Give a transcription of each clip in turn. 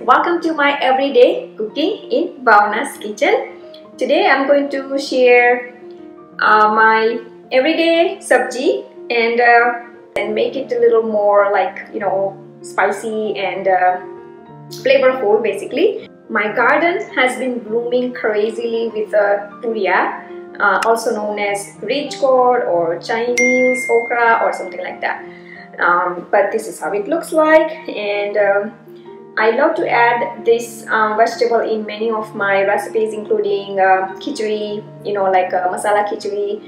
welcome to my everyday cooking in Bhavna's kitchen. Today I'm going to share my everyday sabji and make it a little more spicy and flavorful basically. My garden has been blooming crazily with turiya, also known as ridge gourd or Chinese okra or something like that. But this is how it looks like, and I love to add this vegetable in many of my recipes, including khichdi, like masala khichdi.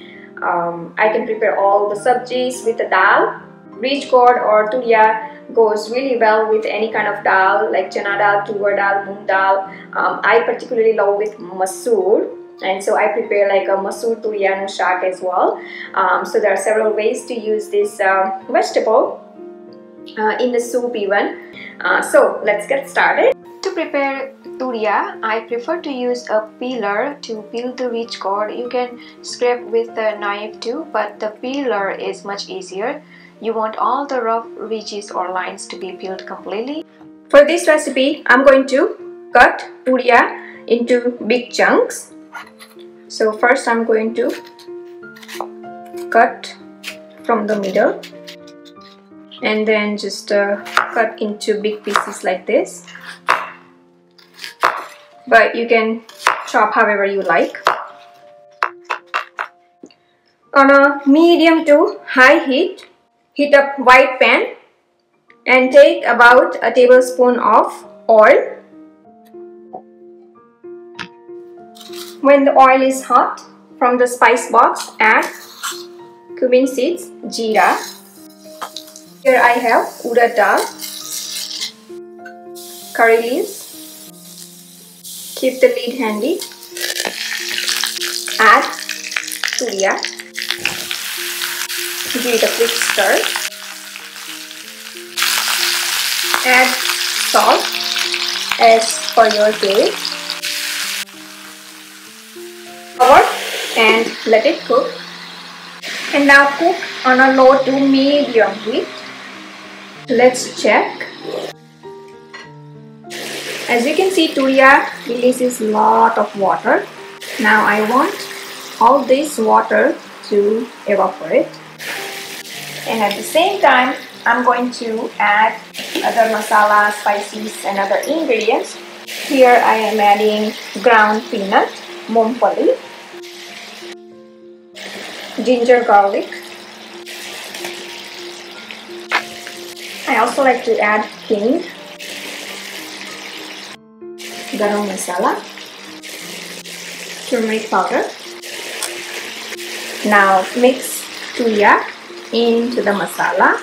I can prepare all the sabjis with the dal. Ridge gourd or turiya goes really well with any kind of dal like chana dal, tur dal, moong dal. I particularly love with masoor, and so I prepare like a masoor turiya no shak as well. So there are several ways to use this vegetable in the soup even. So let's get started. To prepare turiya, I prefer to use a peeler to peel the ridge gourd. You can scrape with a knife too, but the peeler is much easier. You want all the rough ridges or lines to be peeled completely. For this recipe, I'm going to cut turiya into big chunks. So first I'm going to cut from the middle and then just cut into big pieces like this. But you can chop however you like. On a medium to high heat, heat up white pan and take about a tablespoon of oil. When the oil is hot, from the spice box add cumin seeds, jeera. Here I have urad dal, curry leaves. Keep the lid handy. Add turiya. Give it a quick stir. Add salt as per your taste. Cover and let it cook. And now cook on a low to medium heat. Let's check. As you can see, turiya releases a lot of water. Now I want all this water to evaporate. And at the same time, I'm going to add other masala, spices and other ingredients. Here I am adding ground peanut, mumpali, ginger garlic. I also like to add hing, garam masala, turmeric powder. Now mix turiya into the masala.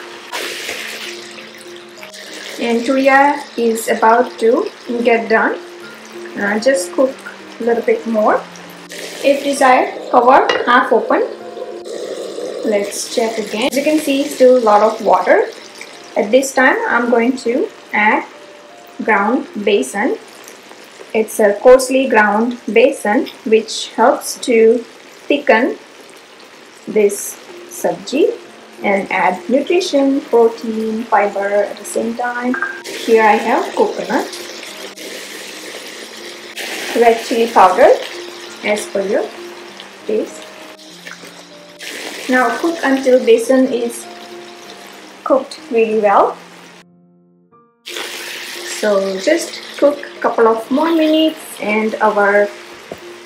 And turiya is about to get done. Just cook a little bit more. If desired, cover half open. Let's check again. As you can see, still a lot of water. At this time, I'm going to add ground besan. It's a coarsely ground besan which helps to thicken this sabji and add nutrition, protein, fiber at the same time. Here I have coconut, red chili powder as per your taste. Now cook until besan is cooked really well. So just cook a couple of more minutes and our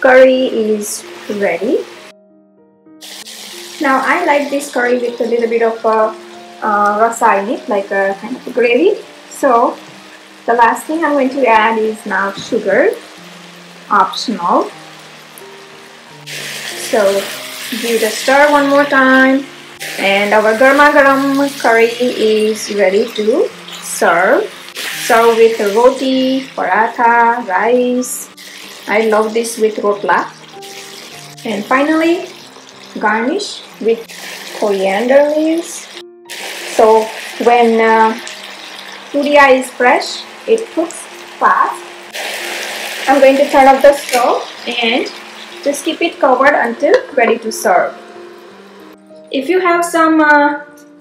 curry is ready. Now I like this curry with a little bit of rasa in it, like a kind of a gravy. So the last thing I'm going to add is now sugar, optional. So give it a stir one more time, and our garma garam curry is ready to serve. Serve with roti, paratha, rice. I love this with rotla. And finally, garnish with coriander leaves. So when turiya is fresh, it cooks fast. I'm going to turn off the stove and just keep it covered until ready to serve. If you have some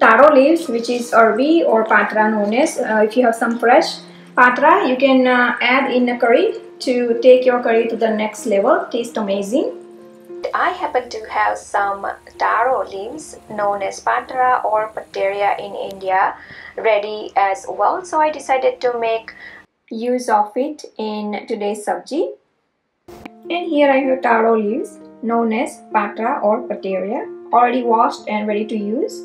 taro leaves, which is arvi or patra known as, if you have some fresh, Patra you can add in a curry to take your curry to the next level. Taste amazing. I happen to have some taro leaves known as patra or pateria in India ready as well, so I decided to make use of it in today's sabji. And here I have taro leaves known as patra or pateria, already washed and ready to use.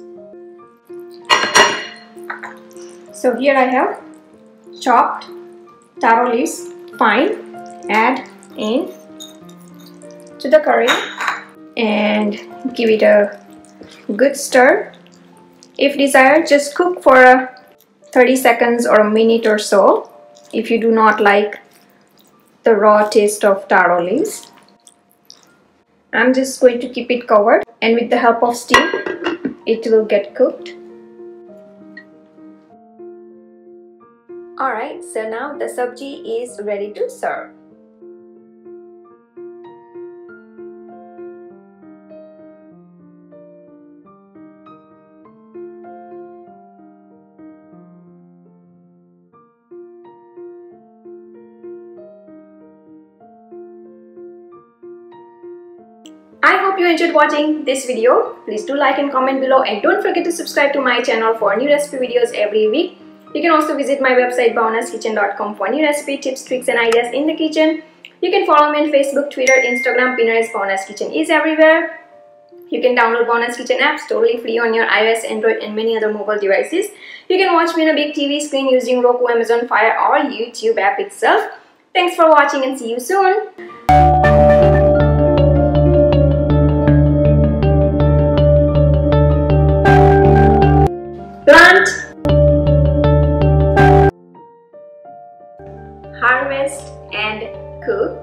So here I have chopped taro leaves fine, add in to the curry and give it a good stir. If desired, just cook for 30 seconds or a minute or so if you do not like the raw taste of taro leaves. I'm just going to keep it covered, and with the help of steam it will get cooked. Alright, so now the sabji is ready to serve. I hope you enjoyed watching this video. Please do like and comment below, and don't forget to subscribe to my channel for new recipe videos every week. You can also visit my website bhavnaskitchen.com for new recipe tips, tricks and ideas in the kitchen. You can follow me on Facebook, Twitter, Instagram, Pinterest. Bhavna's Kitchen is everywhere. You can download Bhavna's Kitchen apps totally free on your iOS, Android and many other mobile devices. You can watch me on a big TV screen using Roku, Amazon Fire or YouTube app itself. Thanks for watching and see you soon. Plant, harvest and cook.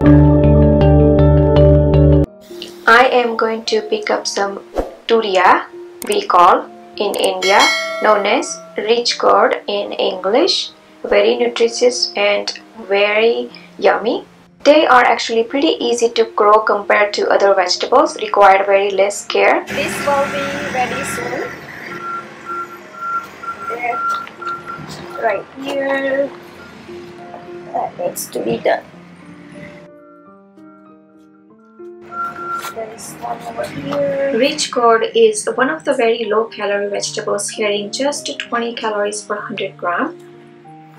I am going to pick up some turiya, we call in India, known as rich gourd in English. Very nutritious and very yummy. They are actually pretty easy to grow compared to other vegetables, require very less care. This will be ready soon. Right here, that needs to be done. There is one over here. Rich gourd is one of the very low calorie vegetables, carrying just 20 calories per 100 gram.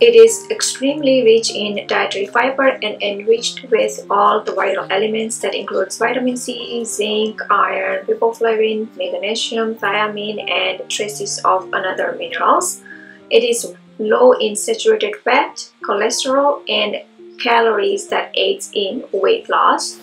It is extremely rich in dietary fiber and enriched with all the vital elements that includes vitamin C, zinc, iron, riboflavin, magnesium, thiamine and traces of other minerals. It is low in saturated fat, cholesterol and calories that aids in weight loss.